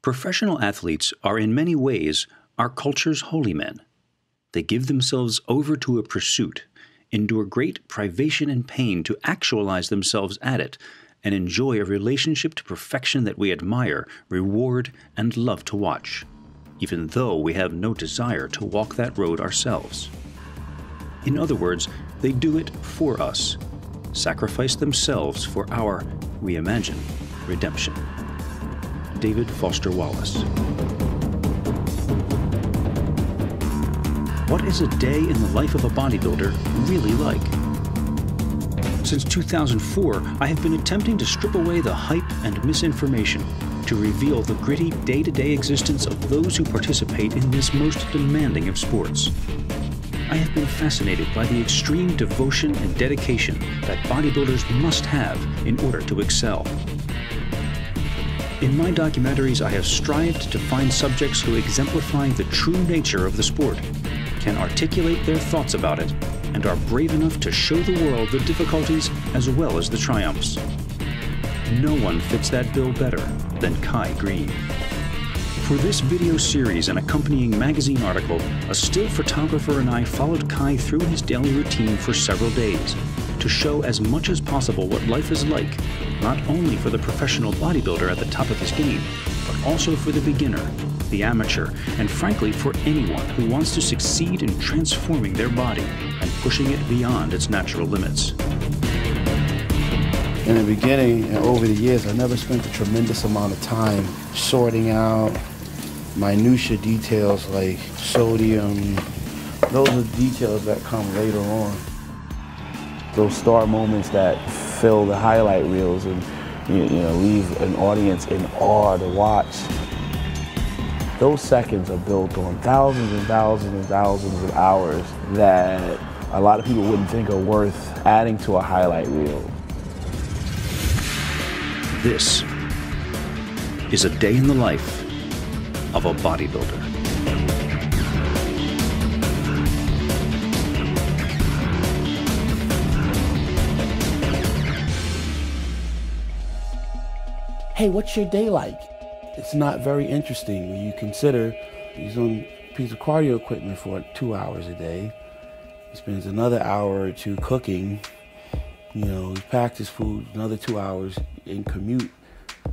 Professional athletes are in many ways our culture's holy men. They give themselves over to a pursuit, endure great privation and pain to actualize themselves at it, and enjoy a relationship to perfection that we admire, reward, and love to watch, even though we have no desire to walk that road ourselves. In other words, they do it for us, sacrifice themselves for our, we imagine, redemption. David Foster Wallace. What is a day in the life of a bodybuilder really like? Since 2004, I have been attempting to strip away the hype and misinformation to reveal the gritty day-to-day existence of those who participate in this most demanding of sports. I have been fascinated by the extreme devotion and dedication that bodybuilders must have in order to excel. In my documentaries, I have strived to find subjects who exemplify the true nature of the sport, can articulate their thoughts about it, and are brave enough to show the world the difficulties as well as the triumphs. No one fits that bill better than Kai Greene. For this video series and accompanying magazine article, a still photographer and I followed Kai through his daily routine for several days to show as much as possible what life is like, not only for the professional bodybuilder at the top of his game, but also for the beginner, the amateur, and frankly for anyone who wants to succeed in transforming their body and pushing it beyond its natural limits. In the beginning and over the years, I never spent a tremendous amount of time sorting out minutia details like sodium. Those are details that come later on. Those star moments that fill the highlight reels and leave an audience in awe to watch. Those seconds are built on thousands and thousands and thousands of hours that a lot of people wouldn't think are worth adding to a highlight reel. This is a day in the life of a bodybuilder. Hey, what's your day like? It's not very interesting when you consider he's on a piece of cardio equipment for 2 hours a day. He spends another hour or two cooking. He packs his food, another 2 hours in commute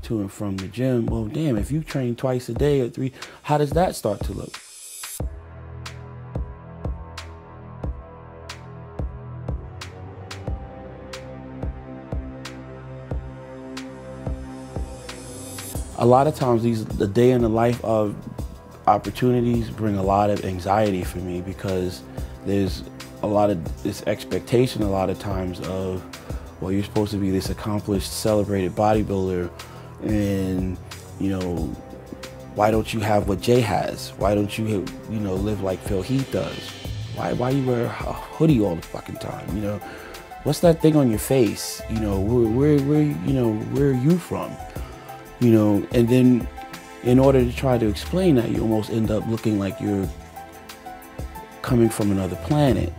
to and from the gym. Well, damn, if you train twice a day or 3, how does that start to look? A lot of times the day in the life of opportunities bring a lot of anxiety for me because there's a lot of this expectation a lot of times of, well, you're supposed to be this accomplished, celebrated bodybuilder, and why don't you have what Jay has? Why don't you live like Phil Heath does? Why you wear a hoodie all the fucking time? What's that thing on your face? Where are you from? And then in order to try to explain that, you almost end up looking like you're coming from another planet.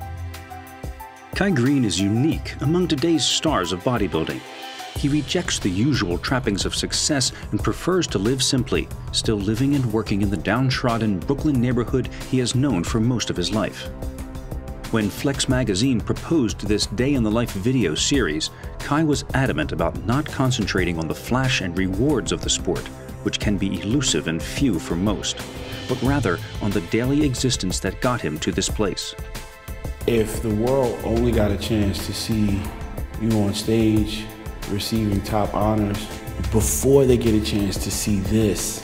Kai Greene is unique among today's stars of bodybuilding. He rejects the usual trappings of success and prefers to live simply, still living and working in the downtrodden Brooklyn neighborhood he has known for most of his life. When Flex magazine proposed this Day in the Life video series, Kai was adamant about not concentrating on the flash and rewards of the sport, which can be elusive and few for most, but rather on the daily existence that got him to this place. If the world only got a chance to see you on stage receiving top honors before they get a chance to see this,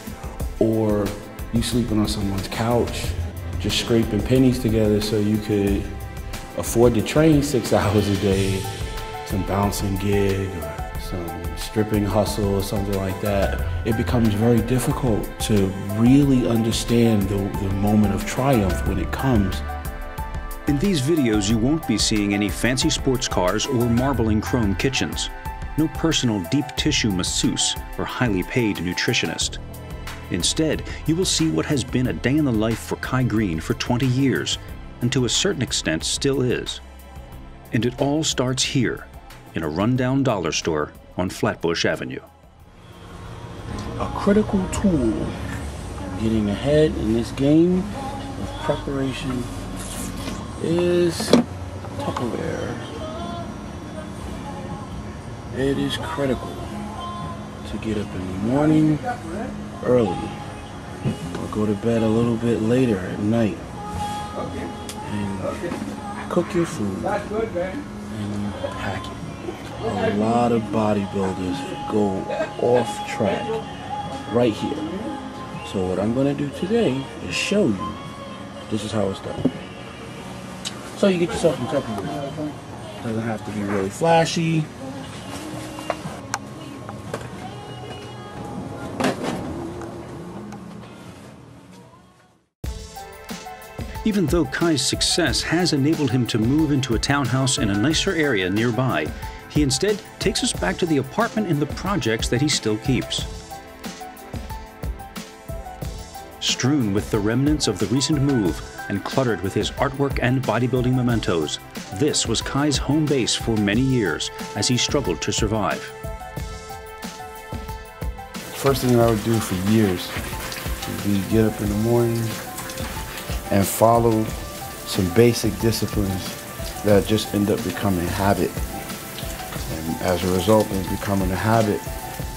or you sleeping on someone's couch, just scraping pennies together so you could afford to train 6 hours a day, some bouncing gig or some stripping hustle or something like that, it becomes very difficult to really understand the moment of triumph when it comes. In these videos, you won't be seeing any fancy sports cars or marbling chrome kitchens. No personal deep tissue masseuse or highly paid nutritionist. Instead, you will see what has been a day in the life for Kai Greene for 20 years, and to a certain extent still is. And it all starts here, in a rundown dollar store on Flatbush Avenue. a critical tool getting ahead in this game of preparation is Tupperware. It is critical to get up in the morning early or go to bed a little bit later at night and cook your food and pack it. A lot of bodybuilders go off track right here. So what I'm going to do today is show you this is how it's done. So you get yourself some Tupperware. Doesn't have to be really flashy. Even though Kai's success has enabled him to move into a townhouse in a nicer area nearby, he instead takes us back to the apartment in the projects that he still keeps. Strewn with the remnants of the recent move and cluttered with his artwork and bodybuilding mementos, this was Kai's home base for many years as he struggled to survive. First thing that I would do for years would be get up in the morning and follow some basic disciplines that just end up becoming a habit. And as a result of becoming a habit,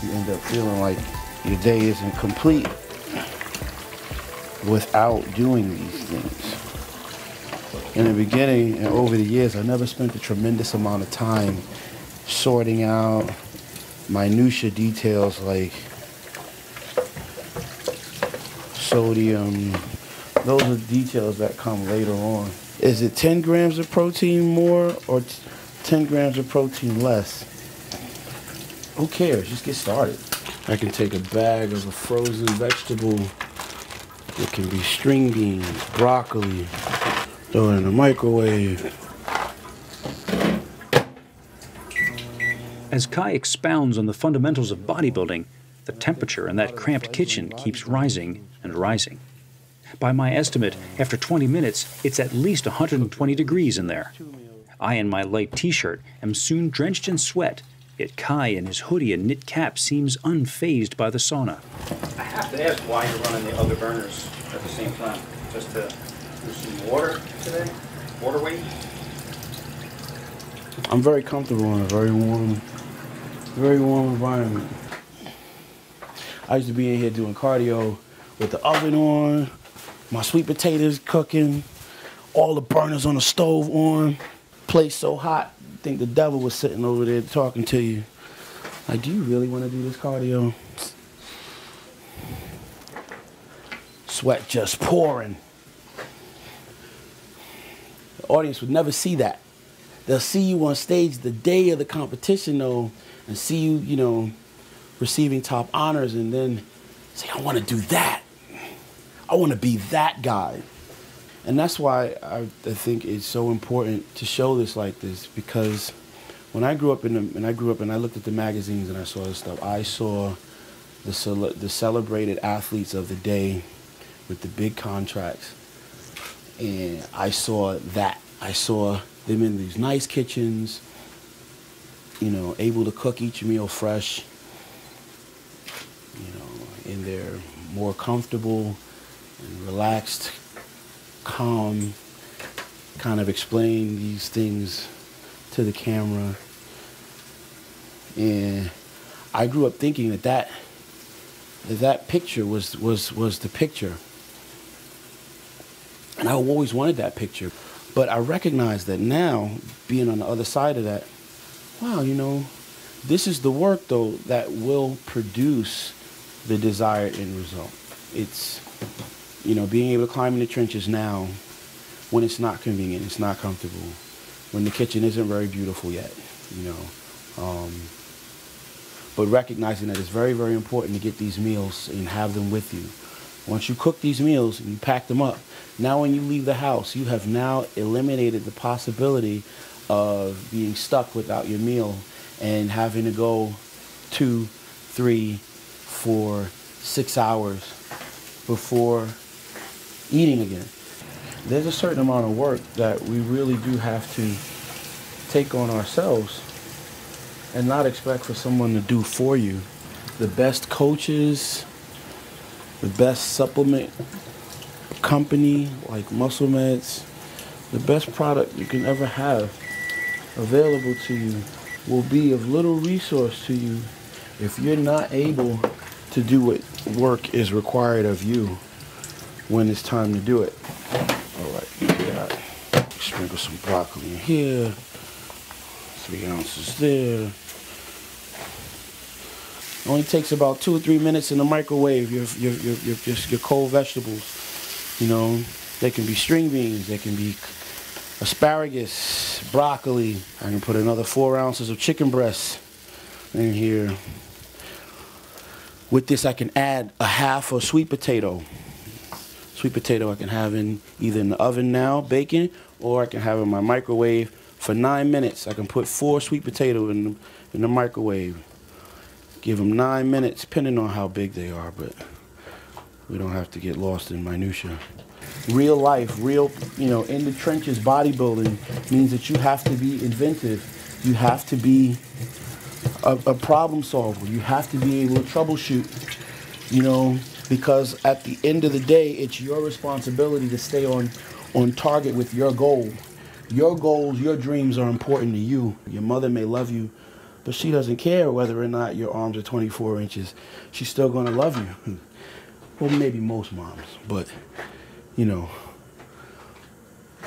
you end up feeling like your day isn't complete without doing these things. In the beginning and over the years, I never spent a tremendous amount of time sorting out minutia details like sodium. Those are details that come later on. Is it 10 grams of protein more or 10 grams of protein less? Who cares? Just get started. I can take a bag of a frozen vegetable. It can be string beans, broccoli, throw it in the microwave. As Kai expounds on the fundamentals of bodybuilding, the temperature in that cramped kitchen keeps rising and rising. By my estimate, after 20 minutes, it's at least 120 degrees in there. I, in my light t-shirt, am soon drenched in sweat, yet Kai in his hoodie and knit cap seems unfazed by the sauna. I have to ask why you're running the other burners at the same time. Just to do some water today? Water weight? I'm very comfortable in a very warm environment. I used to be in here doing cardio with the oven on, my sweet potatoes cooking, all the burners on the stove on, place so hot, I think the devil was sitting over there talking to you. Like, do you really want to do this cardio? Sweat just pouring. The audience would never see that. They'll see you on stage the day of the competition, though, and see you, you know, receiving top honors, and then say, I want to do that. I want to be that guy. And that's why I think it's so important to show this like this, because when I grew up and I looked at the magazines and I saw this stuff, I saw the celebrated athletes of the day with the big contracts, and I saw that. I saw them in these nice kitchens, you know, able to cook each meal fresh, you know, and they're more comfortable and relaxed, calm, kind of explain these things to the camera. And I grew up thinking that picture was the picture. And I always wanted that picture. But I recognize that now, being on the other side of that, wow, you know, this is the work, though, that will produce the desired end result. It's, you know, being able to climb in the trenches now when it's not convenient, it's not comfortable, when the kitchen isn't very beautiful yet, you know. But recognizing that it's very, very important to get these meals and have them with you. Once you cook these meals and you pack them up, now when you leave the house, you have now eliminated the possibility of being stuck without your meal and having to go 2, 3, 4, 6 hours before eating again. There's a certain amount of work that we really do have to take on ourselves and not expect for someone to do for you. the best coaches, the best supplement company like Muscle Meds, the best product you can ever have available to you will be of little resource to you if you're not able to do what work is required of you when it's time to do it. All right, sprinkle some broccoli in here, 3 ounces there. It only takes about 2 or 3 minutes in the microwave. Your cold vegetables, you know, they can be string beans, they can be asparagus, broccoli. I can put another 4 ounces of chicken breast in here. With this, I can add a half a sweet potato. Sweet potato I can have in either in the oven now, baking, or I can have in my microwave for 9 minutes. I can put 4 sweet potatoes in the microwave. Give them 9 minutes, depending on how big they are, but we don't have to get lost in minutia. Real life, you know, in the trenches bodybuilding means that you have to be inventive. You have to be a problem solver. You have to be able to troubleshoot, you know, because at the end of the day, it's your responsibility to stay on target with your goal. Your goals, your dreams are important to you. Your mother may love you, but she doesn't care whether or not your arms are 24 inches. She's still going to love you. Well, maybe most moms, but, you know.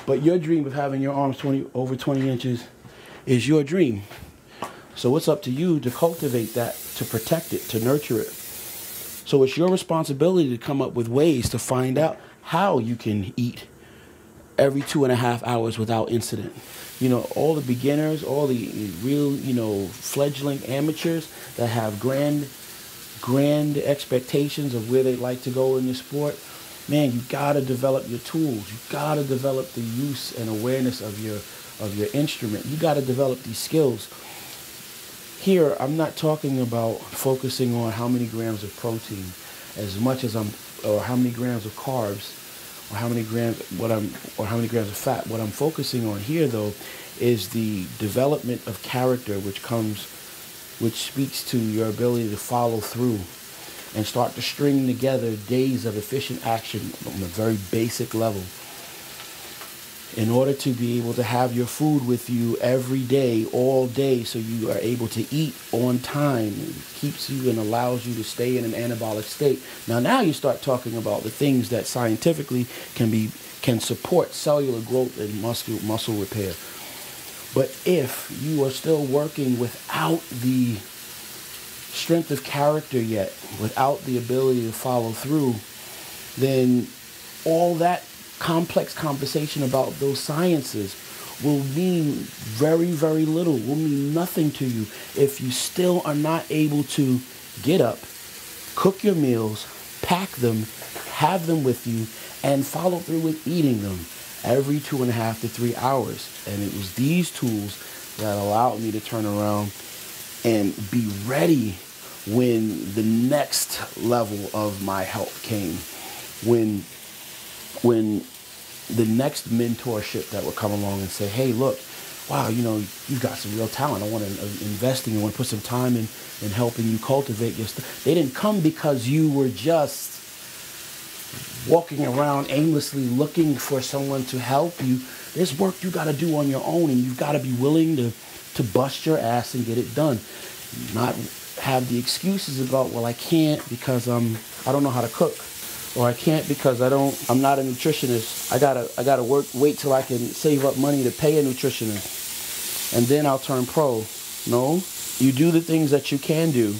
But your dream of having your arms over 20 inches is your dream. So it's up to you to cultivate that, to protect it, to nurture it. So it's your responsibility to come up with ways to find out how you can eat every 2.5 hours without incident. You know, all the beginners, all the real, you know, fledgling amateurs that have grand expectations of where they'd like to go in the sport, man, you gotta develop your tools. You gotta develop the use and awareness of your instrument. You gotta develop these skills. Here, I'm not talking about focusing on how many grams of protein as much as or how many grams of carbs, or how many grams of fat. What I'm focusing on here, though, is the development of character, which speaks to your ability to follow through and start to string together days of efficient action on a very basic level. In order to be able to have your food with you every day, all day, so you are able to eat on time, it keeps you and allows you to stay in an anabolic state. Now you start talking about the things that scientifically can support cellular growth and muscle repair. But if you are still working without the strength of character yet, without the ability to follow through, then all that complex conversation about those sciences will mean very, very little, will mean nothing to you if you still are not able to get up, cook your meals, pack them, have them with you, and follow through with eating them every 2.5 to 3 hours. And it was these tools that allowed me to turn around and be ready when the next level of my health came, when the next mentorship that would come along and say, hey, look, wow, you know, you've got some real talent. I want to invest in you. I want to put some time in helping you cultivate your stuff. They didn't come because you were just walking around aimlessly looking for someone to help you. There's work you got to do on your own, and you've got to be willing to bust your ass and get it done. Not have the excuses about, well, I can't because I don't know how to cook. Or I can't because I'm not a nutritionist. I gotta wait till I can save up money to pay a nutritionist, and then I'll turn pro. No, you do the things that you can do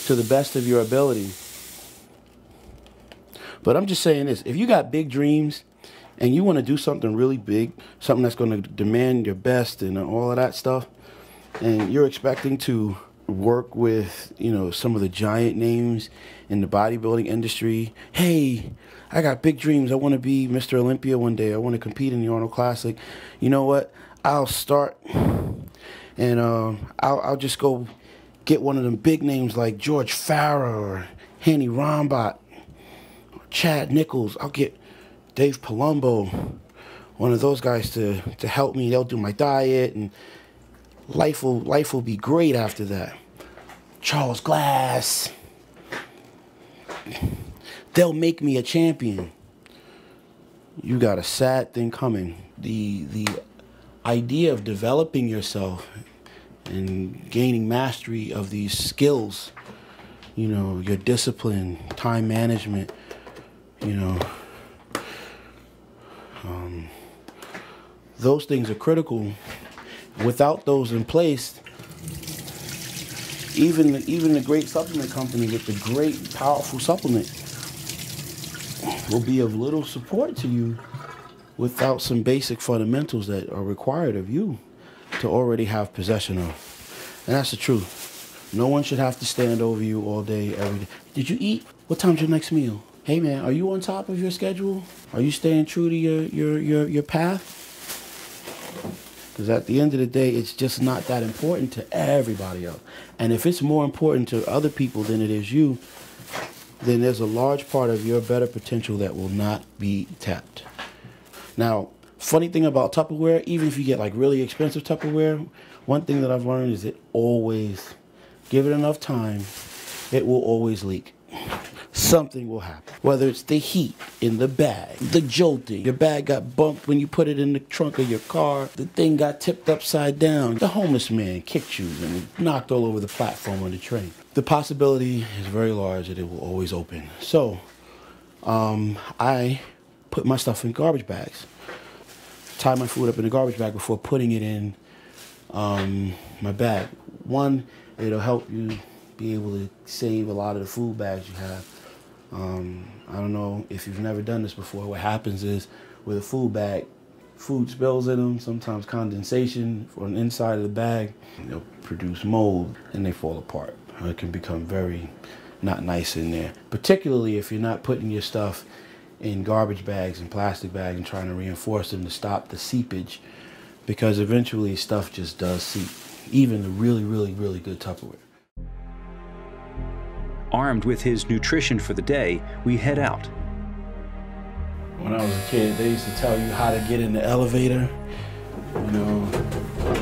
to the best of your ability. But I'm just saying this: if you got big dreams and you want to do something really big, something that's going to demand your best and all of that stuff, and you're expecting to work with, you know, some of the giant names in the bodybuilding industry. Hey, I got big dreams. I want to be Mr. Olympia one day. I want to compete in the Arnold Classic. You know what? I'll start and I'll just go get one of them big names like George Farah or Hanny Rombot or Chad Nichols. I'll get Dave Palumbo, one of those guys to help me. They'll do my diet, and life will be great after that. Charles Glass. They'll make me a champion. You got a sad thing coming. The idea of developing yourself and gaining mastery of these skills, you know, your discipline, time management, you know, those things are critical. Without those in place, even the great supplement company with the great, powerful supplement will be of little support to you without some basic fundamentals that are required of you to already have possession of. And that's the truth. No one should have to stand over you all day, every day. Did you eat? What time's your next meal? Hey man, are you on top of your schedule? Are you staying true to your path? Because at the end of the day, it's just not that important to everybody else. And if it's more important to other people than it is you, then there's a large part of your better potential that will not be tapped. Now, funny thing about Tupperware, even if you get like really expensive Tupperware, one thing that I've learned is it always, give it enough time, it will always leak. Something will happen. Whether it's the heat in the bag, the jolting, your bag got bumped when you put it in the trunk of your car, the thing got tipped upside down, the homeless man kicked you and knocked all over the platform on the train. The possibility is very large that it will always open. So, I put my stuff in garbage bags. Tie my food up in a garbage bag before putting it in my bag. One, it'll help you be able to save a lot of the food bags you have. I don't know if you've never done this before. What happens is with a food bag, food spills in them, sometimes condensation on the inside of the bag. They'll produce mold and they fall apart. It can become very not nice in there, particularly if you're not putting your stuff in garbage bags and plastic bags and trying to reinforce them to stop the seepage, because eventually stuff just does seep, even the really, really, really good Tupperware. Armed with his nutrition for the day, we head out. When I was a kid, they used to tell you how to get in the elevator, you know,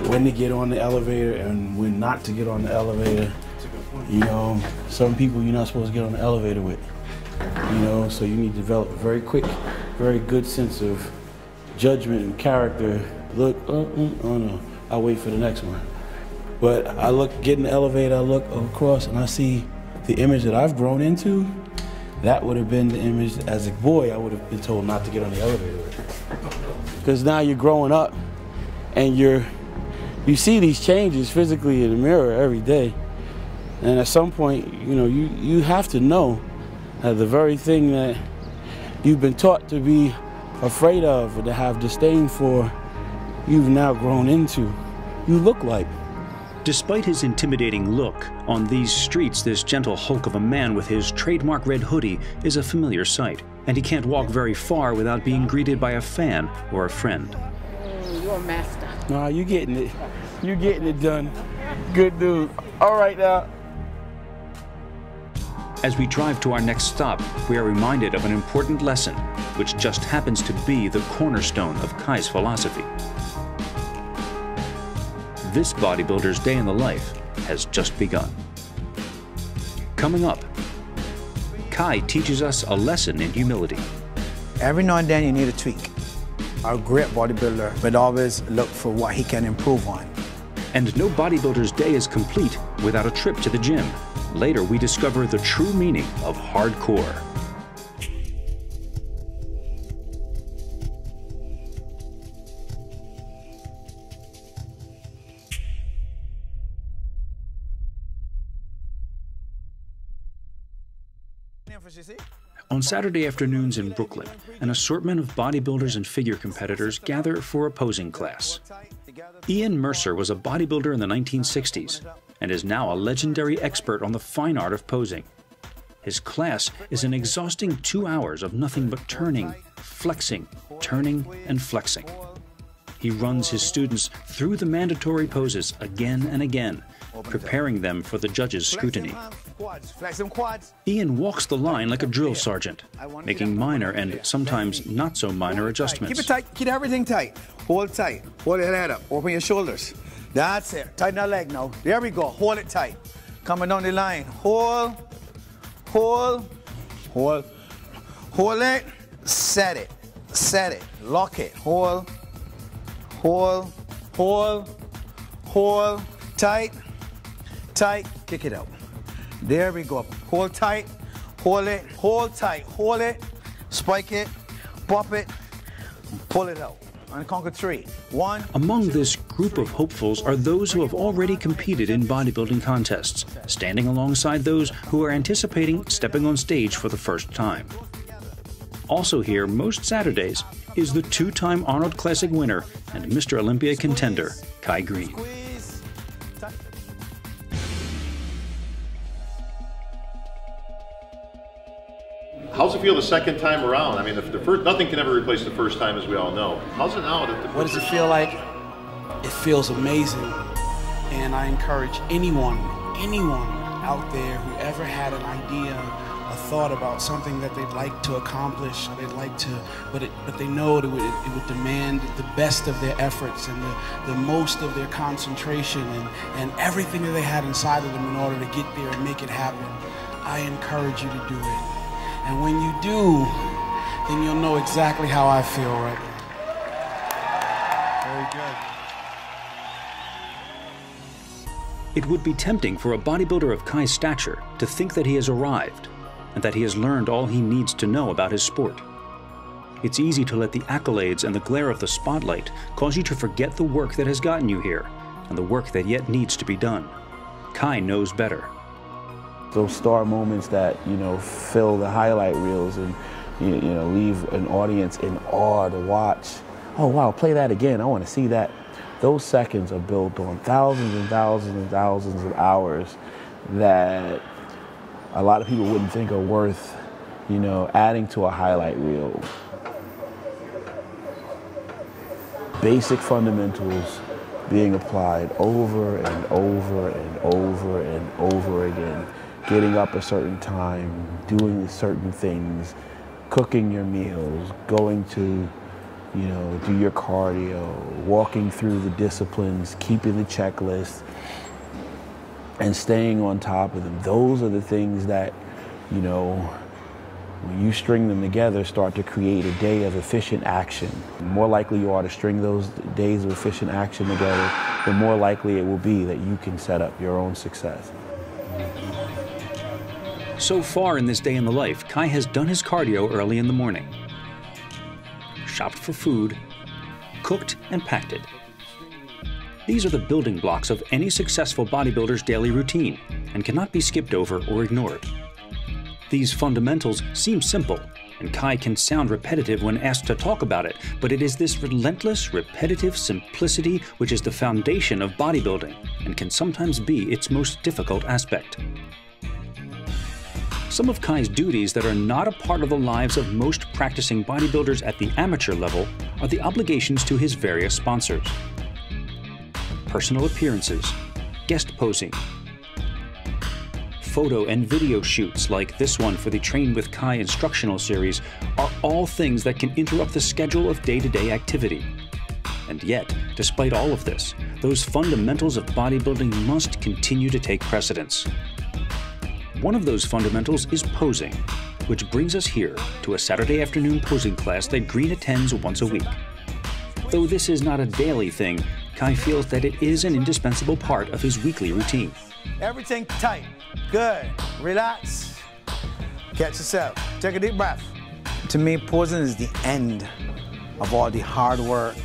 when to get on the elevator and when not to get on the elevator. You know, some people you're not supposed to get on the elevator with, you know, so you need to develop a very quick, very good sense of judgment and character. Look, oh no, I'll wait for the next one. But I get in the elevator, I look across and I see the image that I've grown into. That would have been the image as a boy I would have been told not to get on the elevator with. Because now you're growing up and you see these changes physically in the mirror every day. And at some point, you know, you have to know that the very thing that you've been taught to be afraid of or to have disdain for, you've now grown into. You look like. Despite his intimidating look, on these streets this gentle hulk of a man with his trademark red hoodie is a familiar sight, and he can't walk very far without being greeted by a fan or a friend. You're a master. Nah, you getting it. You getting it done. Good dude. All right now. As we drive to our next stop, we are reminded of an important lesson, which just happens to be the cornerstone of Kai's philosophy. This bodybuilder's day in the life has just begun. Coming up, Kai teaches us a lesson in humility. Every now and then you need a tweak. A great bodybuilder would always look for what he can improve on. And no bodybuilder's day is complete without a trip to the gym. Later, we discover the true meaning of hardcore. On Saturday afternoons in Brooklyn, an assortment of bodybuilders and figure competitors gather for a posing class. Ian Mercer was a bodybuilder in the 1960s and is now a legendary expert on the fine art of posing. His class is an exhausting 2 hours of nothing but turning, flexing, turning, and flexing. He runs his students through the mandatory poses again and again, preparing them for the judges' scrutiny. Ian walks the line like a drill sergeant, making minor and sometimes not so minor adjustments. Keep it tight, keep everything tight. Hold your head up, open your shoulders. That's it, tighten that leg now. There we go, hold it tight. Coming down the line. Hold it, set it, lock it, hold, tight, kick it out. There we go. Hold tight, hold it, hold tight, hold it, spike it, pop it, pull it out. And conquer 3. 1. Among this group of hopefuls are those who have already competed in bodybuilding contests, standing alongside those who are anticipating stepping on stage for the first time. Also here most Saturdays is the 2-time Arnold Classic winner and Mr. Olympia contender, Kai Greene. How's it feel the second time around? I mean, the first, nothing can ever replace the first time, as we all know. How's it now? What does it feel like? It feels amazing. And I encourage anyone out there who ever had an idea, a thought about something that they'd like to accomplish, they'd like to, but they know it would demand the best of their efforts and the most of their concentration and everything that they had inside of them in order to get there and make it happen. I encourage you to do it. And when you do, then you'll know exactly how I feel right now. Very good. It would be tempting for a bodybuilder of Kai's stature to think that he has arrived and that he has learned all he needs to know about his sport. It's easy to let the accolades and the glare of the spotlight cause you to forget the work that has gotten you here and the work that yet needs to be done. Kai knows better. Those star moments that, fill the highlight reels and, leave an audience in awe to watch. Oh, wow, play that again. I want to see that. Those seconds are built on thousands and thousands and thousands of hours that a lot of people wouldn't think are worth, adding to a highlight reel. Basic fundamentals being applied over and over and over and over again. Getting up a certain time, doing certain things, cooking your meals, going to, do your cardio, walking through the disciplines, keeping the checklist, and staying on top of them. Those are the things that, when you string them together, start to create a day of efficient action. The more likely you are to string those days of efficient action together, the more likely it will be that you can set up your own success. So far in this day in the life, Kai has done his cardio early in the morning, shopped for food, cooked and packed it. These are the building blocks of any successful bodybuilder's daily routine and cannot be skipped over or ignored. These fundamentals seem simple, and Kai can sound repetitive when asked to talk about it, but it is this relentless, repetitive simplicity which is the foundation of bodybuilding and can sometimes be its most difficult aspect. Some of Kai's duties that are not a part of the lives of most practicing bodybuilders at the amateur level are the obligations to his various sponsors. Personal appearances, guest posing, photo and video shoots like this one for the Train with Kai instructional series are all things that can interrupt the schedule of day-to-day activity. And yet, despite all of this, those fundamentals of bodybuilding must continue to take precedence. One of those fundamentals is posing, which brings us here to a Saturday afternoon posing class that Greene attends once a week. Though this is not a daily thing, Kai feels that it is an indispensable part of his weekly routine. Everything tight, good, relax, catch yourself, take a deep breath. To me, posing is the end of all the hard work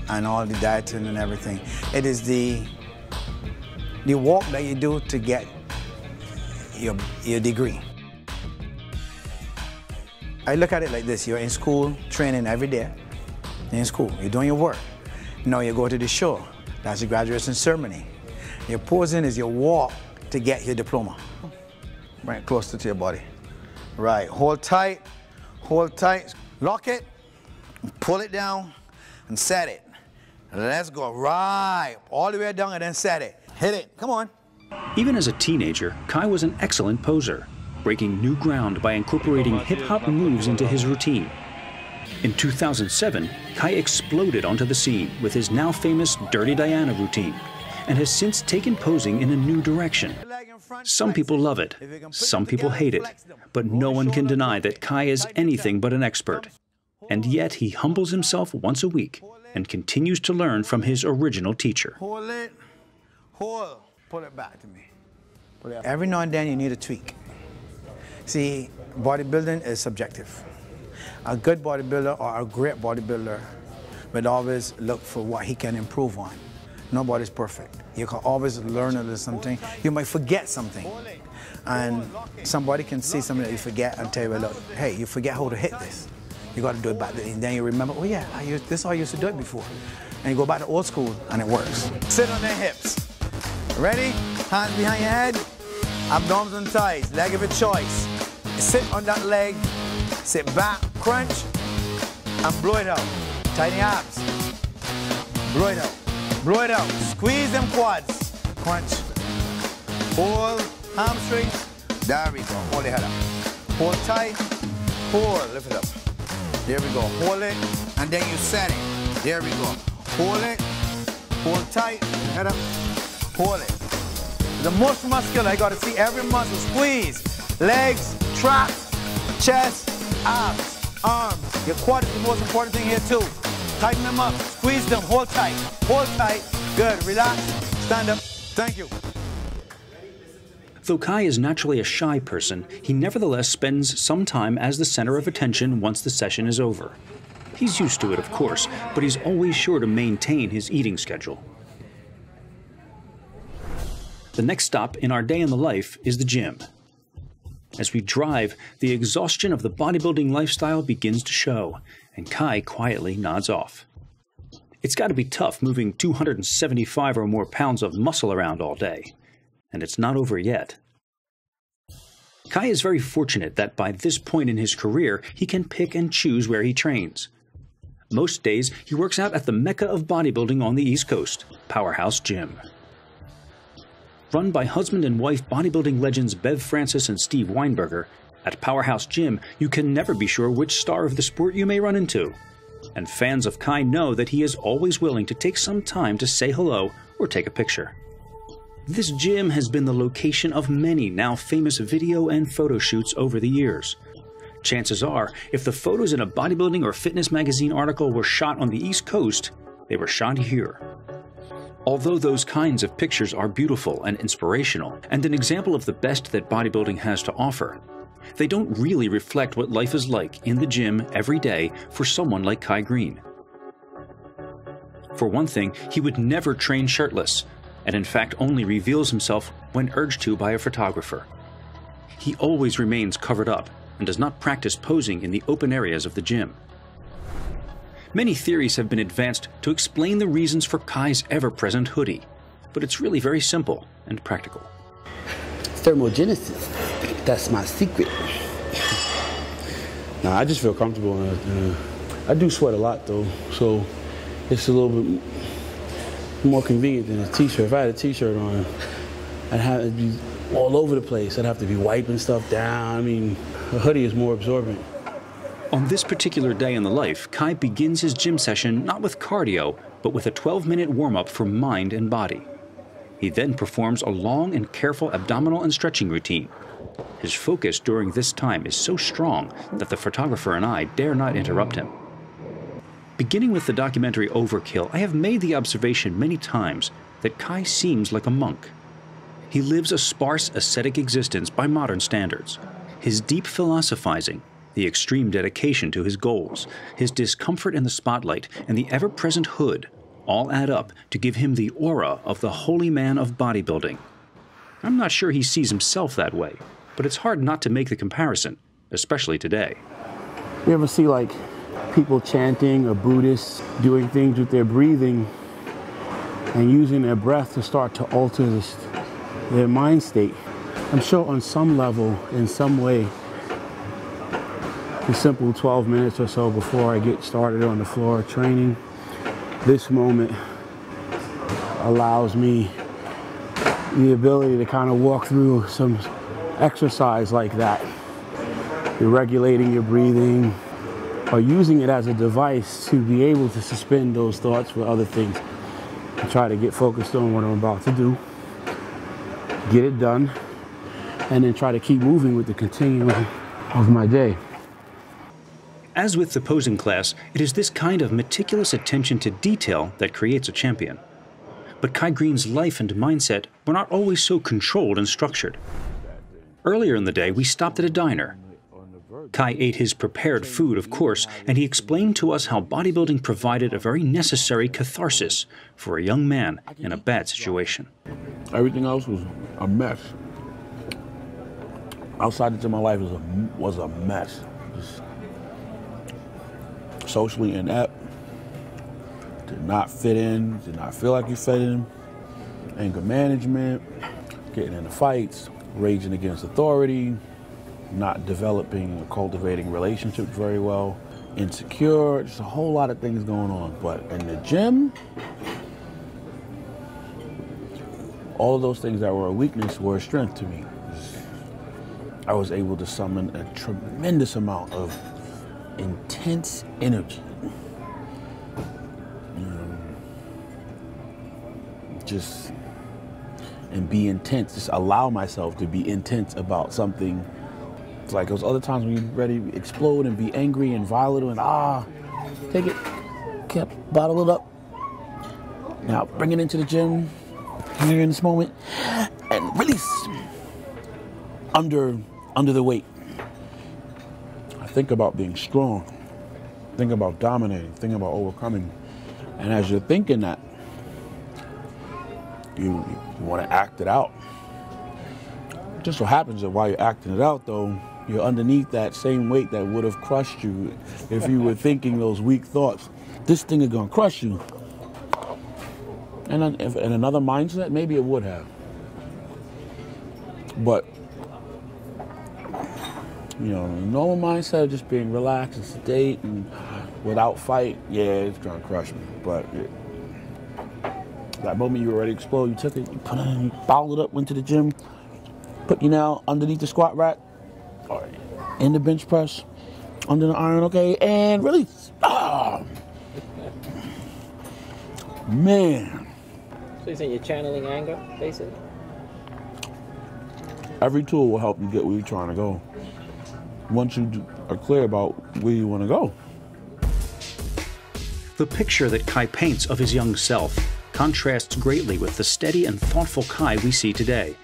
and all the dieting and everything. It is the walk that you do to get your degree. I look at it like this: you're in school, training every day. You're in school, you're doing your work. Now you go to the show, that's your graduation ceremony. Your posing is your walk to get your diploma. Bring it closer to your body. Right, hold tight, lock it, pull it down, and set it. Let's go, right, all the way down and then set it. Hit it, come on. Even as a teenager, Kai was an excellent poser, breaking new ground by incorporating hip-hop moves into his routine. In 2007, Kai exploded onto the scene with his now famous Dirty Diana routine. and has since taken posing in a new direction. Some people love it, some people hate it, but no one can deny that Kai is anything but an expert. And yet he humbles himself once a week and continues to learn from his original teacher. Hold it, pull it back to me. Every now and then you need a tweak. See, bodybuilding is subjective. A good bodybuilder or a great bodybuilder would always look for what he can improve on. Nobody's perfect. You can always learn a little something. You might forget something. And somebody can see something that you forget and tell you, look, hey, you forget how to hit this. You got to do it back then. And then you remember, oh yeah, this is how I used to do it before. And you go back to old school and it works. Sit on their hips. Ready? Hands behind your head. Abdominals and thighs. Leg of your choice. Sit on that leg. Sit back, crunch, and blow it out. Tighten your abs. Blow it out. Blow it out. Squeeze them quads. Crunch. Pull. Hamstrings. There we go. Hold your head up. Hold tight. Pull. Lift it up. There we go. Hold it. And then you set it. There we go. Hold it. Hold tight. Head up. Hold it. The most muscular. I got to see every muscle. Squeeze. Legs. Traps. Chest. Abs. Arms. Your quad is the most important thing here too. Tighten them up. Squeeze them. Hold tight. Hold tight. Good. Relax. Stand up. Thank you. Though Kai is naturally a shy person, he nevertheless spends some time as the center of attention once the session is over. He's used to it, of course, but he's always sure to maintain his eating schedule. The next stop in our day in the life is the gym. As we drive, the exhaustion of the bodybuilding lifestyle begins to show, and Kai quietly nods off. It's got to be tough moving 275 or more pounds of muscle around all day. And it's not over yet. Kai is very fortunate that by this point in his career, he can pick and choose where he trains. Most days, he works out at the mecca of bodybuilding on the East Coast, Powerhouse Gym. Run by husband and wife bodybuilding legends Bev Francis and Steve Weinberger, at Powerhouse Gym, you can never be sure which star of the sport you may run into. And fans of Kai know that he is always willing to take some time to say hello or take a picture. This gym has been the location of many now famous video and photo shoots over the years. Chances are, if the photos in a bodybuilding or fitness magazine article were shot on the East Coast, they were shot here. Although those kinds of pictures are beautiful and inspirational, and an example of the best that bodybuilding has to offer, they don't really reflect what life is like in the gym every day for someone like Kai Greene. For one thing, he would never train shirtless, and in fact only reveals himself when urged to by a photographer. He always remains covered up and does not practice posing in the open areas of the gym. Many theories have been advanced to explain the reasons for Kai's ever-present hoodie, but it's really very simple and practical. Thermogenesis, that's my secret. Nah, I just feel comfortable. I do sweat a lot though, so it's a little bit more convenient than a t-shirt. If I had a t-shirt on, I'd have to be all over the place. I'd have to be wiping stuff down. I mean, a hoodie is more absorbent. On this particular day in the life, Kai begins his gym session not with cardio, but with a 12-minute warm-up for mind and body. He then performs a long and careful abdominal and stretching routine. His focus during this time is so strong that the photographer and I dare not interrupt him. Beginning with the documentary Overkill, I have made the observation many times that Kai seems like a monk. He lives a sparse, ascetic existence by modern standards. His deep philosophizing, the extreme dedication to his goals, his discomfort in the spotlight, and the ever-present hood all add up to give him the aura of the holy man of bodybuilding. I'm not sure he sees himself that way, but it's hard not to make the comparison, especially today. You ever see like people chanting or Buddhists doing things with their breathing and using their breath to start to alter their mind state? I'm sure on some level, in some way, the simple 12 minutes or so before I get started on the floor training, this moment allows me the ability to kind of walk through some exercise like that. You're regulating your breathing or using it as a device to be able to suspend those thoughts for other things. I try to get focused on what I'm about to do, get it done, and then try to keep moving with the continuum of my day. As with the posing class, it is this kind of meticulous attention to detail that creates a champion. But Kai Greene's life and mindset were not always so controlled and structured. Earlier in the day, we stopped at a diner. Kai ate his prepared food, of course, and he explained to us how bodybuilding provided a very necessary catharsis for a young man in a bad situation. Everything else was a mess. Outside into my life was a mess. Just socially inept, did not fit in, did not feel like you fit in. Anger management, getting into fights, raging against authority, not developing or cultivating relationships very well, insecure, just a whole lot of things going on. But in the gym, all of those things that were a weakness were a strength to me. I was able to summon a tremendous amount of intense energy. And be intense, just allow myself to be intense about something. It's like those other times when you're ready to explode and be angry and violent and take it, kept bottle it up. Now bring it into the gym, here in this moment, and release under the weight. I think about being strong, think about dominating, think about overcoming. And as you're thinking that, you want to act it out. It just so happens that while you're acting it out, though, you're underneath that same weight that would have crushed you if you were thinking those weak thoughts. This thing is going to crush you. And in another mindset, maybe it would have. But, normal mindset of just being relaxed and sedate and without fight, yeah, it's going to crush me. But that moment you were ready to explode, you took it, you put it in, you bottled it up, went to the gym, put you now underneath the squat rack, or in the bench press, under the iron, okay, and release. Oh, man. So you're saying you're channeling anger, basically? Every tool will help you get where you're trying to go. Once you are clear about where you want to go. The picture that Kai paints of his young self contrasts greatly with the steady and thoughtful Kai we see today.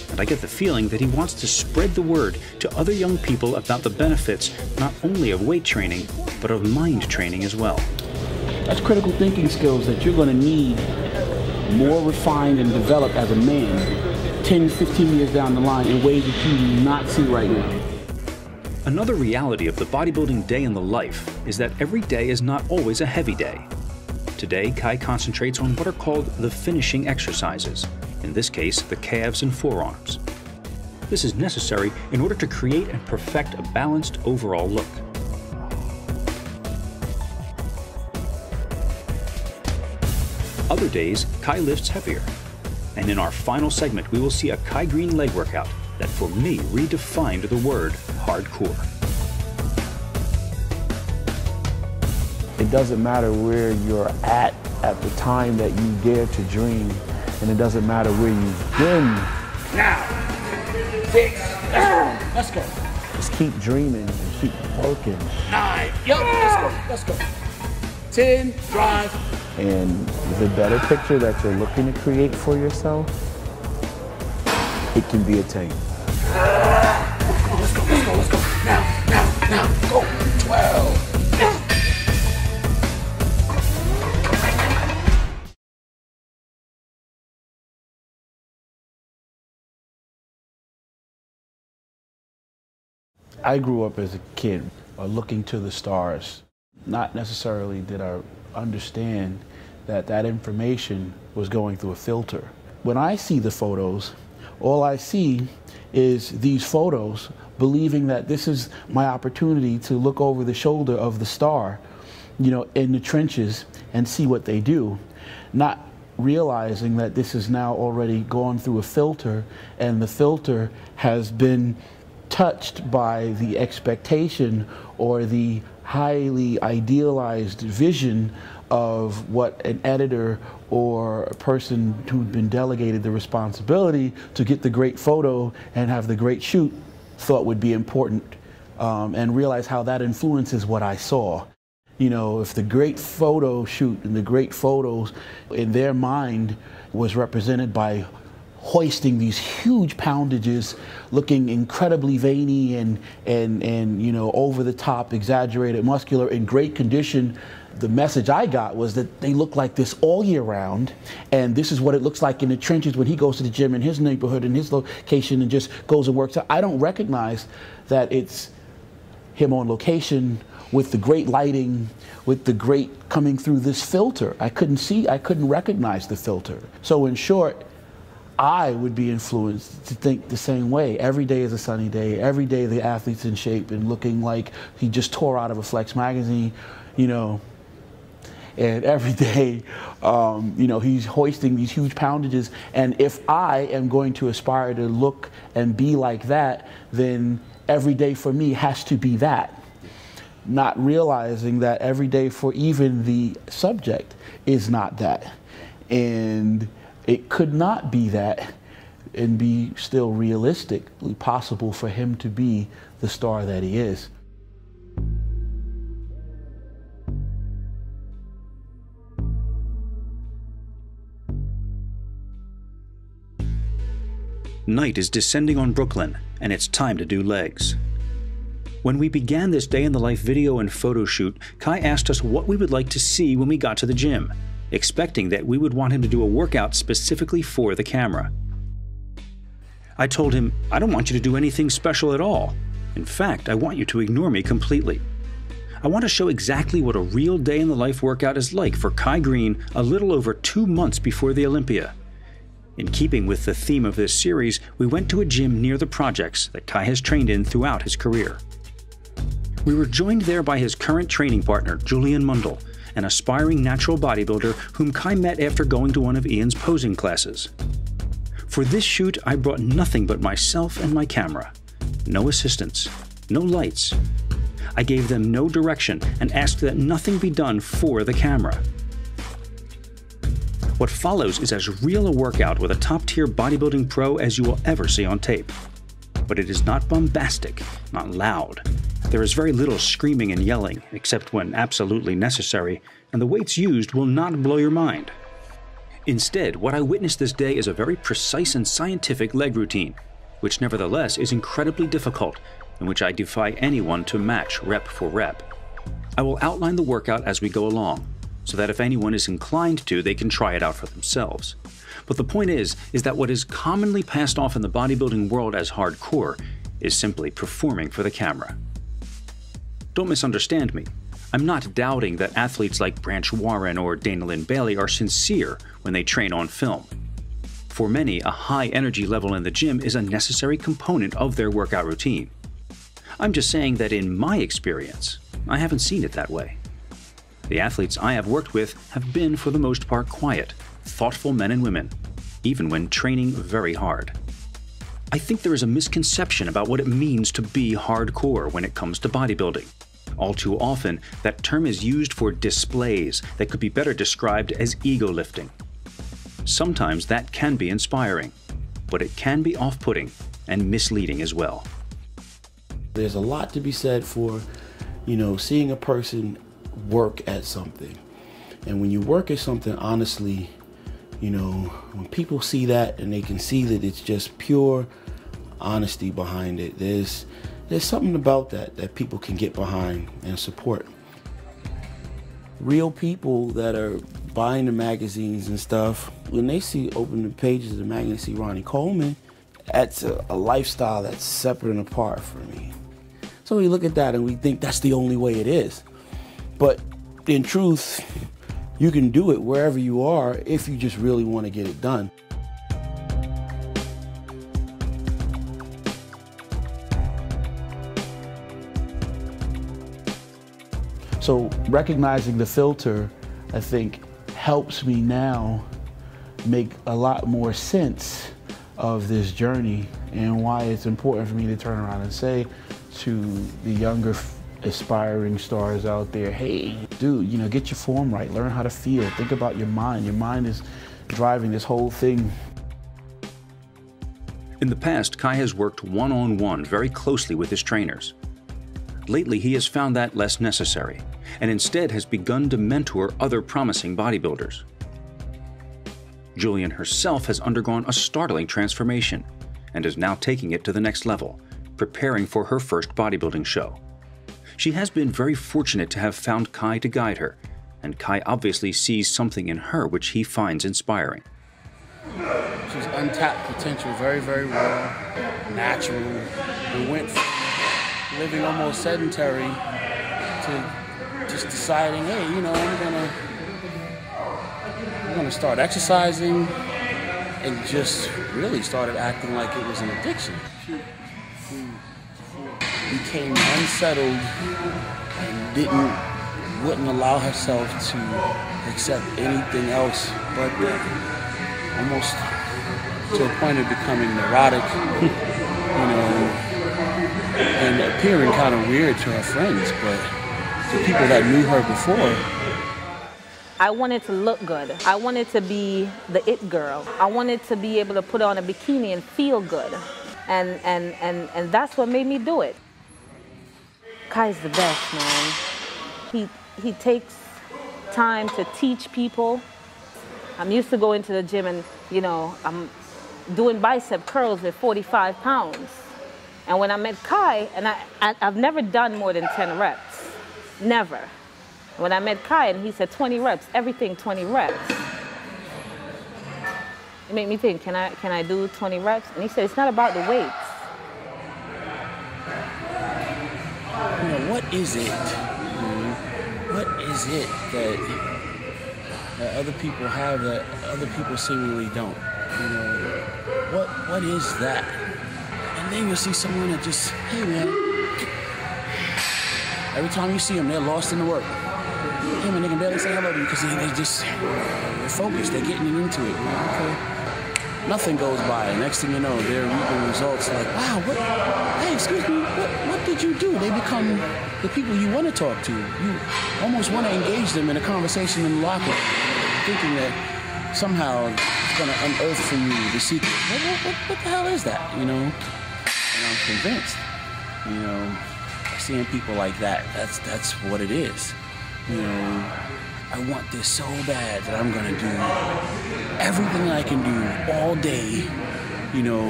And I get the feeling that he wants to spread the word to other young people about the benefits not only of weight training, but of mind training as well. That's critical thinking skills that you're going to need more refined and developed as a man 10, 15 years down the line in ways that you do not see right now. Another reality of the bodybuilding day in the life is that every day is not always a heavy day. Today, Kai concentrates on what are called the finishing exercises, in this case, the calves and forearms. This is necessary in order to create and perfect a balanced overall look. Other days, Kai lifts heavier. And in our final segment, we will see a Kai Greene leg workout that for me redefined the word hardcore. It doesn't matter where you're at the time that you dare to dream, and it doesn't matter where you've been. Now, 6, let's go. Just keep dreaming and keep working. 9, let's go. 10, drive. And the better picture that you're looking to create for yourself, it can be attained. Let's go. Now, go. 12. I grew up as a kid looking to the stars. Not necessarily did I understand that information was going through a filter. When I see the photos, all I see is these photos, believing that this is my opportunity to look over the shoulder of the star, in the trenches and see what they do, not realizing that this is now already gone through a filter, and the filter has been touched by the expectation or the highly idealized vision of what an editor or a person who'd been delegated the responsibility to get the great photo and have the great shoot thought would be important, and realize how that influences what I saw. You know, if the great photo shoot and the great photos in their mind was represented by hoisting these huge poundages, looking incredibly veiny and you know, over the top, exaggerated, muscular, in great condition, the message I got was that they look like this all year round, and this is what it looks like in the trenches when he goes to the gym in his neighborhood, in his location, and just goes and works out. I don't recognize that it's him on location with the great lighting, with the great coming through this filter. I couldn't recognize the filter. So in short, I would be influenced to think the same way. Every day is a sunny day. Every day the athlete's in shape and looking like he just tore out of a Flex magazine, you know. And every day, you know, he's hoisting these huge poundages. And if I am going to aspire to look and be like that, then every day for me has to be that. Not realizing that every day for even the subject is not that. And it could not be that and be still realistically possible for him to be the star that he is. Night is descending on Brooklyn, and it's time to do legs. When we began this day in the life video and photo shoot, Kai asked us what we would like to see when we got to the gym, expecting that we would want him to do a workout specifically for the camera. I told him, I don't want you to do anything special at all. In fact, I want you to ignore me completely. I want to show exactly what a real day in the life workout is like for Kai Greene a little over 2 months before the Olympia. In keeping with the theme of this series, we went to a gym near the projects that Kai has trained in throughout his career. We were joined there by his current training partner, Julian Mundell, an aspiring natural bodybuilder whom Kai met after going to one of Ian's posing classes. For this shoot, I brought nothing but myself and my camera. No assistants, no lights. I gave them no direction and asked that nothing be done for the camera. What follows is as real a workout with a top-tier bodybuilding pro as you will ever see on tape. But it is not bombastic, not loud. There is very little screaming and yelling, except when absolutely necessary, and the weights used will not blow your mind. Instead, what I witnessed this day is a very precise and scientific leg routine, which nevertheless is incredibly difficult, and which I defy anyone to match rep for rep. I will outline the workout as we go along, so that if anyone is inclined to, they can try it out for themselves. But the point is that what is commonly passed off in the bodybuilding world as hardcore is simply performing for the camera. Don't misunderstand me. I'm not doubting that athletes like Branch Warren or Dana Lynn Bailey are sincere when they train on film. For many, a high energy level in the gym is a necessary component of their workout routine. I'm just saying that in my experience, I haven't seen it that way. The athletes I have worked with have been, for the most part, quiet, thoughtful men and women, even when training very hard. I think there is a misconception about what it means to be hardcore when it comes to bodybuilding. All too often, that term is used for displays that could be better described as ego lifting. Sometimes that can be inspiring, but it can be off-putting and misleading as well. There's a lot to be said for, you know, seeing a person work at something. And when you work at something honestly, you know, when people see that and they can see that it's just pure honesty behind it, there's something about that people can get behind and support. Real people that are buying the magazines and stuff, when they open the pages of the magazine and see Ronnie Coleman, that's a lifestyle that's separate and apart from me. So we look at that and we think that's the only way it is. But in truth, you can do it wherever you are if you just really want to get it done. So recognizing the filter, I think, helps me now make a lot more sense of this journey and why it's important for me to turn around and say to the younger aspiring stars out there, hey, dude, you know, get your form right, learn how to feel, think about your mind. Your mind is driving this whole thing. In the past, Kai has worked one-on-one very closely with his trainers. Lately, he has found that less necessary, and instead has begun to mentor other promising bodybuilders. Julian herself has undergone a startling transformation and is now taking it to the next level, preparing for her first bodybuilding show. She has been very fortunate to have found Kai to guide her, and Kai obviously sees something in her which he finds inspiring. She's untapped potential, very, very raw, natural. We went from living almost sedentary to just deciding, hey, you know, I'm gonna start exercising, and just really started acting like it was an addiction. She became unsettled and wouldn't allow herself to accept anything else but that. Almost to a point of becoming neurotic, you know, and appearing kind of weird to her friends, but to people that knew her before. I wanted to look good. I wanted to be the it girl. I wanted to be able to put on a bikini and feel good. And that's what made me do it. Kai's the best, man. He takes time to teach people. I'm used to going to the gym and, you know, I'm doing bicep curls with 45 pounds. And when I met Kai, and I've never done more than 10 reps, never. When I met Kai and he said 20 reps, everything 20 reps. It made me think, can I do 20 reps? And he said, it's not about the weights. You know, what is it? What is it that other people have that other people seemingly don't? You know, what is that? And then you'll see someone that just, hey man, every time you see them, they're lost in the work. Hey man, they can barely say hello to you because they're focused, they're getting into it. Okay. Nothing goes by. Next thing you know, they're reaping results like, wow, hey, excuse me, what did you do? They become the people you want to talk to. You almost want to engage them in a conversation in the locker room, thinking that somehow it's going to unearth for you the secret. What the hell is that, you know? And I'm convinced, you know, seeing people like that, that's what it is. You know, I want this so bad that I'm gonna do everything I can do all day, you know,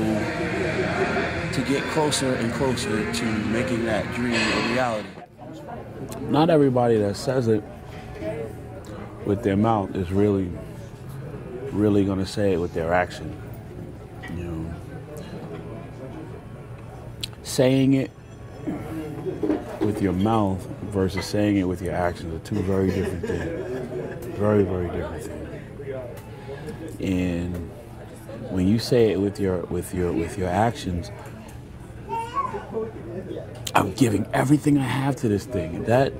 to get closer and closer to making that dream a reality. Not everybody that says it with their mouth is really gonna say it with their action. You know, saying it with your mouth versus saying it with your actions are two very different things. Very, very different things. And when you say it with your actions, I'm giving everything I have to this thing. That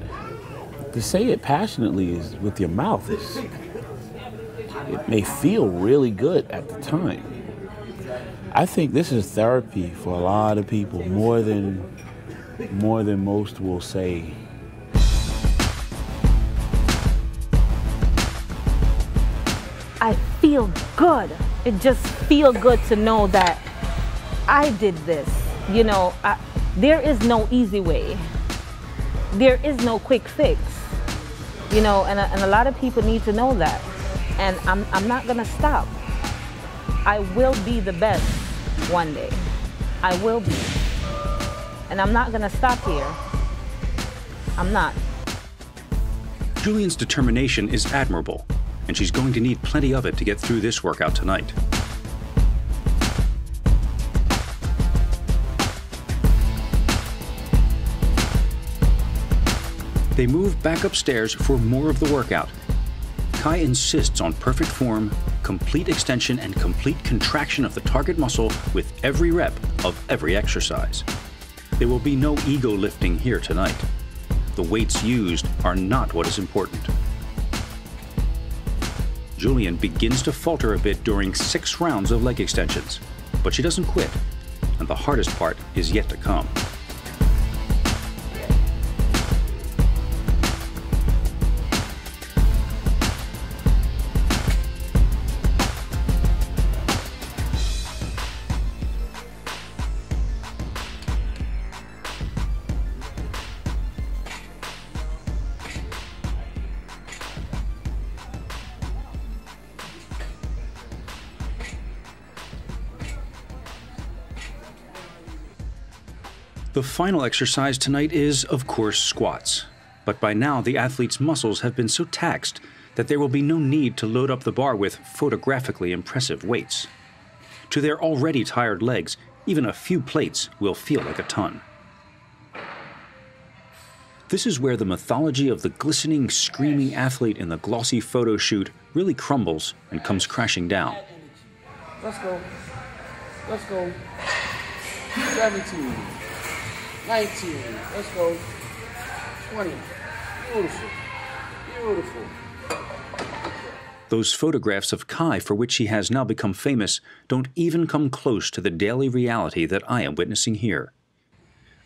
to say it passionately is with your mouth it may feel really good at the time. I think this is therapy for a lot of people, more than most will say. I feel good. It just feels good to know that I did this. You know, there is no easy way. There is no quick fix. You know, and a lot of people need to know that. And I'm not gonna stop. I will be the best one day. I will be. And I'm not gonna stop here. I'm not. Julian's determination is admirable, and she's going to need plenty of it to get through this workout tonight. They move back upstairs for more of the workout. Kai insists on perfect form, complete extension, and complete contraction of the target muscle with every rep of every exercise. There will be no ego lifting here tonight. The weights used are not what is important. Julian begins to falter a bit during 6 rounds of leg extensions, but she doesn't quit, and the hardest part is yet to come. The final exercise tonight is, of course, squats. But by now, the athlete's muscles have been so taxed that there will be no need to load up the bar with photographically impressive weights. To their already tired legs, even a few plates will feel like a ton. This is where the mythology of the glistening, screaming athlete in the glossy photo shoot really crumbles and comes crashing down. Let's go. Let's go. 17. 19. Let's go. 20. Beautiful. Beautiful. Those photographs of Kai, for which he has now become famous, don't even come close to the daily reality that I am witnessing here.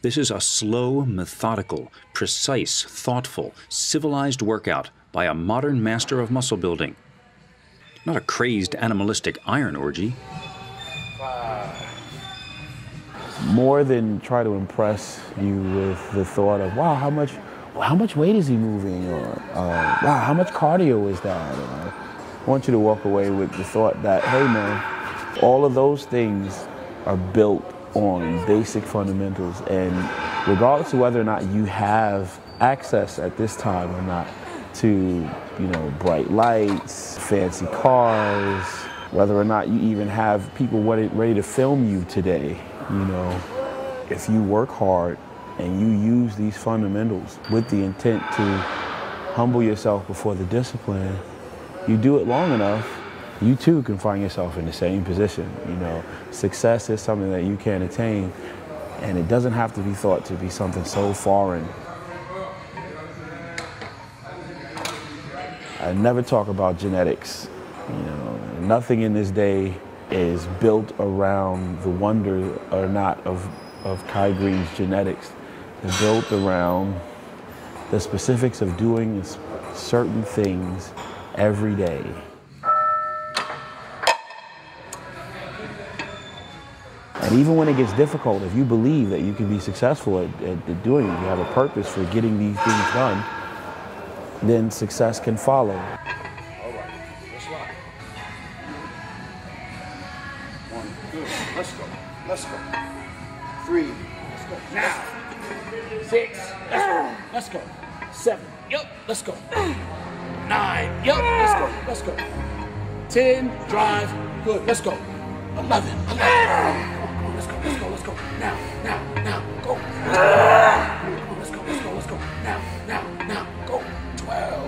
This is a slow, methodical, precise, thoughtful, civilized workout by a modern master of muscle building. Not a crazed, animalistic iron orgy. More than try to impress you with the thought of, wow, how much weight is he moving? Or, wow, how much cardio is that? Or, I want you to walk away with the thought that, hey man, all of those things are built on basic fundamentals, and regardless of whether or not you have access at this time or not to, bright lights, fancy cars, whether or not you even have people ready to film you today, if you work hard and you use these fundamentals with the intent to humble yourself before the discipline, you do it long enough, you too can find yourself in the same position. Success is something that you can attain, and it doesn't have to be thought to be something so foreign. I never talk about genetics. Nothing in this day is built around the wonder or not of Kai Greene's genetics. They're built around the specifics of doing certain things every day. And even when it gets difficult, if you believe that you can be successful at doing it, you have a purpose for getting these things done, then success can follow. All right, let's rock. 1, good. Let's go. Let's go. 3, let's go. Now. 6, let's go. Let's go. 7, yep, let's go. 9, yep, let's go. Let's go. 10, drive, good, let's go. 11. Let's go, let's go, let's go. Now, go. Let's go. Now, go. 12.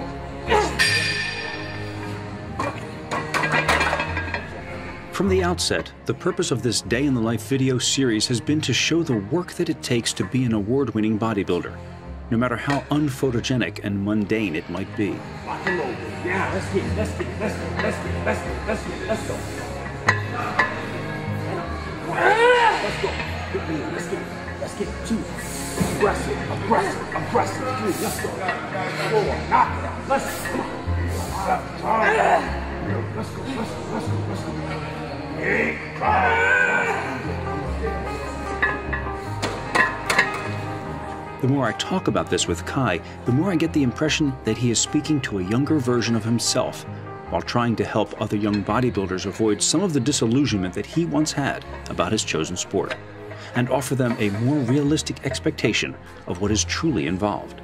From the outset, the purpose of this Day in the Life video series has been to show the work that it takes to be an award-winning bodybuilder, no matter how unphotogenic and mundane it might be. Rock and roll. Yeah, let's go. Let's get 2. Aggressive. 3, let's go. 4, knock it out. Let's go. Let's go. 8, 5. The more I talk about this with Kai, the more I get the impression that he is speaking to a younger version of himself, while trying to help other young bodybuilders avoid some of the disillusionment that he once had about his chosen sport, and offer them a more realistic expectation of what is truly involved.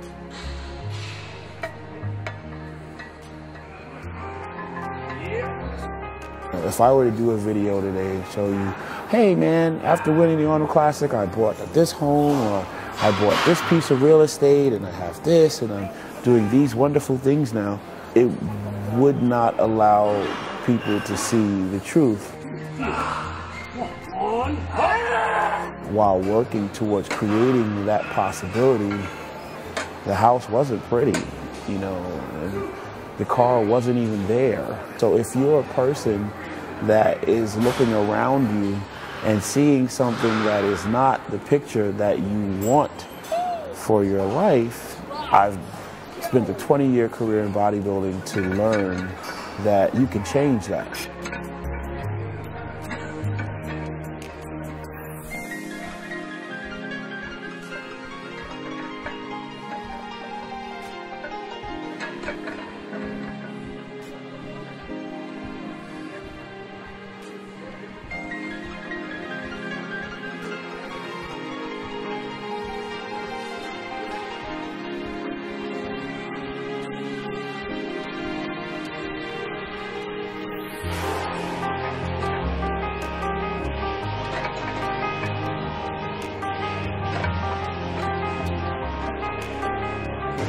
If I were to do a video today and show you, hey man, after winning the Arnold Classic, I bought this home, or I bought this piece of real estate, and I have this, and I'm doing these wonderful things now, it would not allow people to see the truth. While working towards creating that possibility, the house wasn't pretty, and the car wasn't even there. So if you're a person that is looking around you and seeing something that is not the picture that you want for your life, I've spent a 20-year career in bodybuilding to learn that you can change that.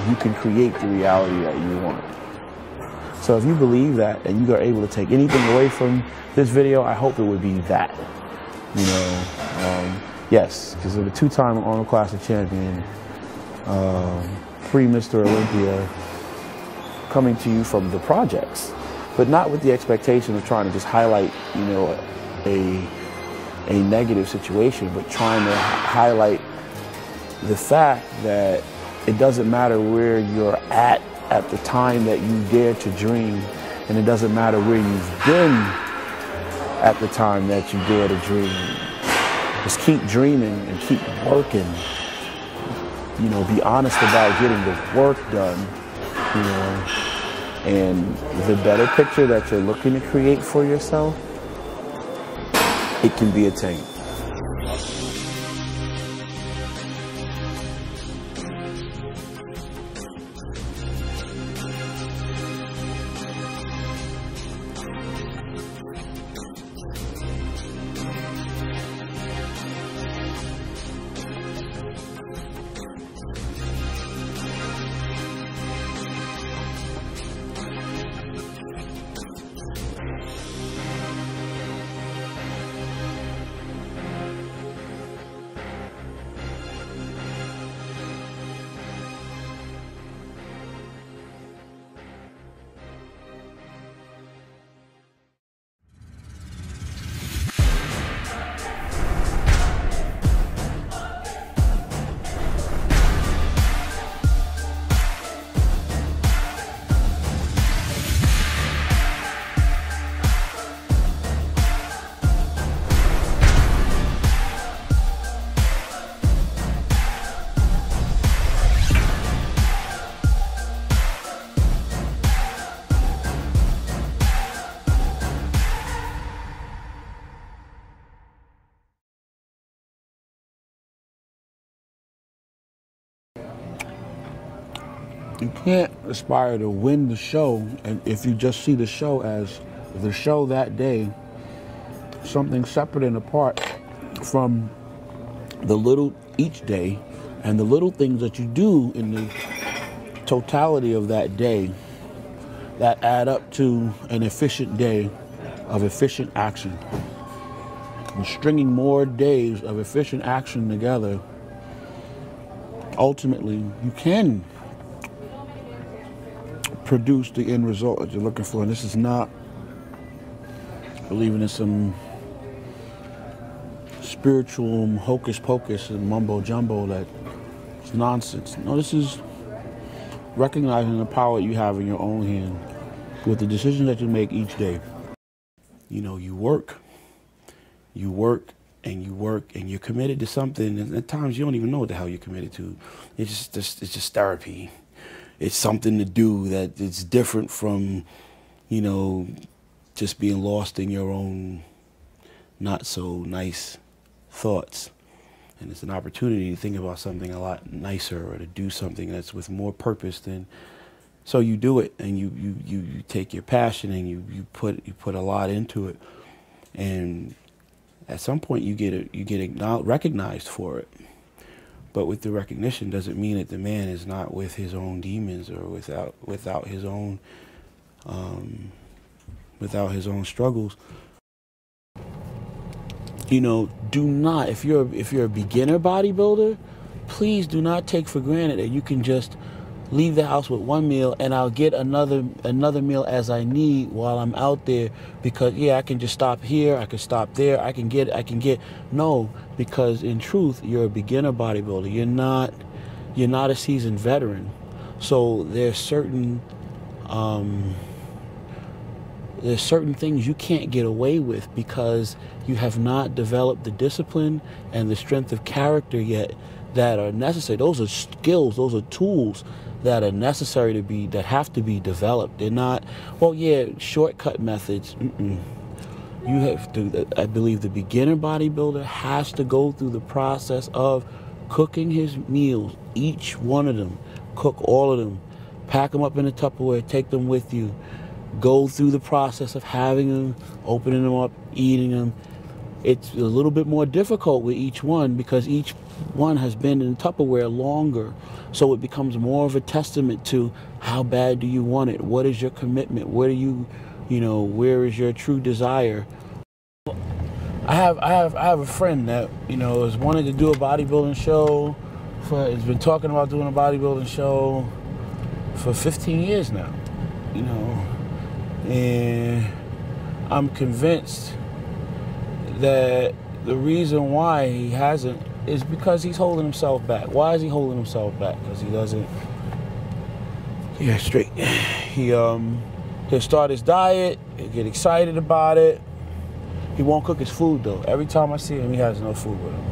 you can create the reality that you want. So if you believe that and you are able to take anything away from this video, I hope it would be that. You know, yes, because of the 2-time Arnold Classic champion, pre-Mr. Olympia, coming to you from the projects, but not with the expectation of trying to just highlight, you know, a negative situation, but trying to highlight the fact that it doesn't matter where you're at the time that you dare to dream, and it doesn't matter where you've been at the time that you dare to dream. Just keep dreaming and keep working. You know, be honest about getting the work done, you know, and the better picture that you're looking to create for yourself, it can be attained. You can't aspire to win the show, and if you just see the show as the show that day, something separate and apart from the little each day and the little things that you do in the totality of that day that add up to an efficient day of efficient action. And stringing more days of efficient action together, ultimately you can produce the end result that you're looking for. And this is not believing in some spiritual hocus pocus and mumbo jumbo that it's nonsense. No, this is recognizing the power you have in your own hand with the decisions that you make each day. You know, you work and you're committed to something, and at times you don't even know what the hell you're committed to. It's just therapy. It's something to do that it's different from, you know, just being lost in your own not so nice thoughts. And it's an opportunity to think about something a lot nicer, or to do something that's with more purpose than. So you do it, and you take your passion and you put a lot into it, and at some point you get recognized for it. But with the recognition doesn't mean that the man is not with his own demons, or without his own struggles. You know, do not, if you're a beginner bodybuilder, please do not take for granted that you can just leave the house with one meal and I'll get another meal as I need while I'm out there, because yeah, I can just stop here, I can stop there, I can get no, because in truth you're a beginner bodybuilder. You're not a seasoned veteran. So there's certain things you can't get away with because you have not developed the discipline and the strength of character yet that are necessary. Those are skills, those are tools that are necessary that have to be developed. They're not, well, yeah, shortcut methods. You have to, I believe the beginner bodybuilder has to go through the process of cooking his meals, each one of them, cook all of them, pack them up in a Tupperware, take them with you, go through the process of having them, opening them up, eating them. It's a little bit more difficult with each one because each one has been in Tupperware longer. So it becomes more of a testament to how bad do you want it? What is your commitment? Where do where is your true desire? I have a friend that, has wanted to do a bodybuilding show has been talking about doing a bodybuilding show for 15 years now, and I'm convinced that the reason why he hasn't is because he's holding himself back. Why is he holding himself back? Because he doesn't, straight. He'll start his diet, he'll get excited about it. He won't cook his food though. Every time I see him, he has no food with him.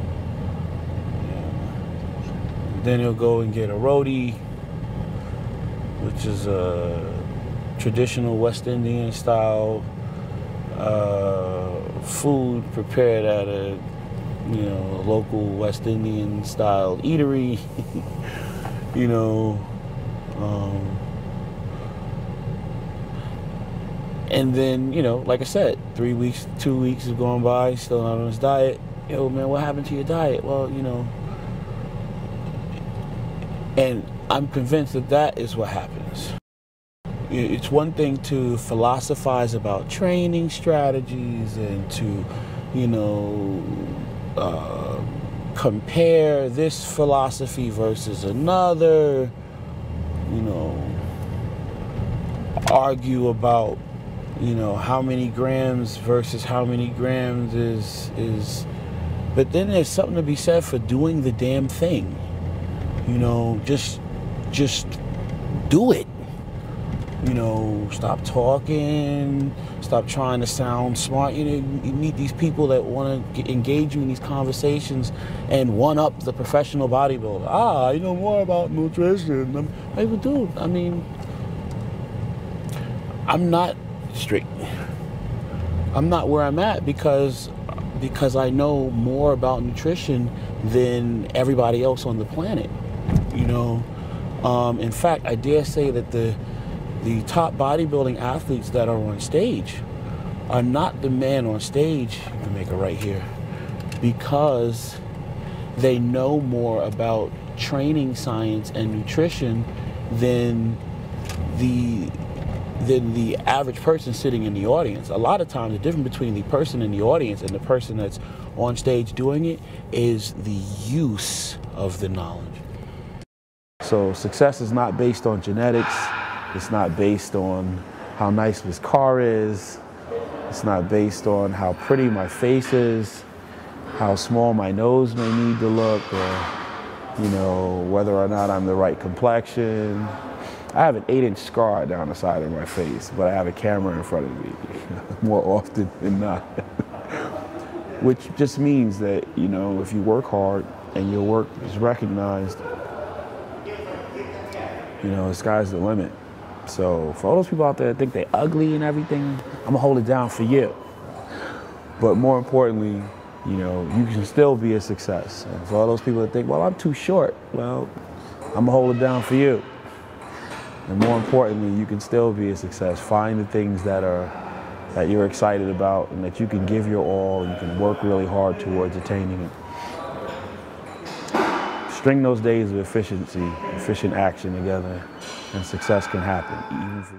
Then he'll go and get a roti, which is a traditional West Indian style food prepared at a local West Indian style eatery. And then, like I said, 3 weeks, 2 weeks is going by, still not on his diet. Yo, man, what happened to your diet? Well, and I'm convinced that is what happens. It's one thing to philosophize about training strategies and to, compare this philosophy versus another, argue about, how many grams versus how many grams is, but then there's something to be said for doing the damn thing. Just do it. Stop talking, stop trying to sound smart. You meet these people that want to engage you in these conversations and one up the professional bodybuilder. I know more about nutrition. I'm not straight. I'm not where I'm at because I know more about nutrition than everybody else on the planet. In fact, I dare say that the top bodybuilding athletes that are on stage are not the man on stage, you can make it right here, because they know more about training science and nutrition than the average person sitting in the audience. A lot of times the difference between the person in the audience and the person that's on stage doing it is the use of the knowledge. So success is not based on genetics. It's not based on how nice this car is. It's not based on how pretty my face is, how small my nose may need to look, or, whether or not I'm the right complexion. I have an 8-inch scar down the side of my face, but I have a camera in front of me more often than not. Which just means that, if you work hard and your work is recognized, the sky's the limit. So for all those people out there that think they're ugly and everything, I'm gonna hold it down for you. But more importantly, you can still be a success. And for all those people that think, well, I'm too short, well, I'm gonna hold it down for you. And more importantly, you can still be a success. Find the things that you're excited about and that you can give your all and you can work really hard towards attaining it. String those days of efficient action together, and success can happen. Even for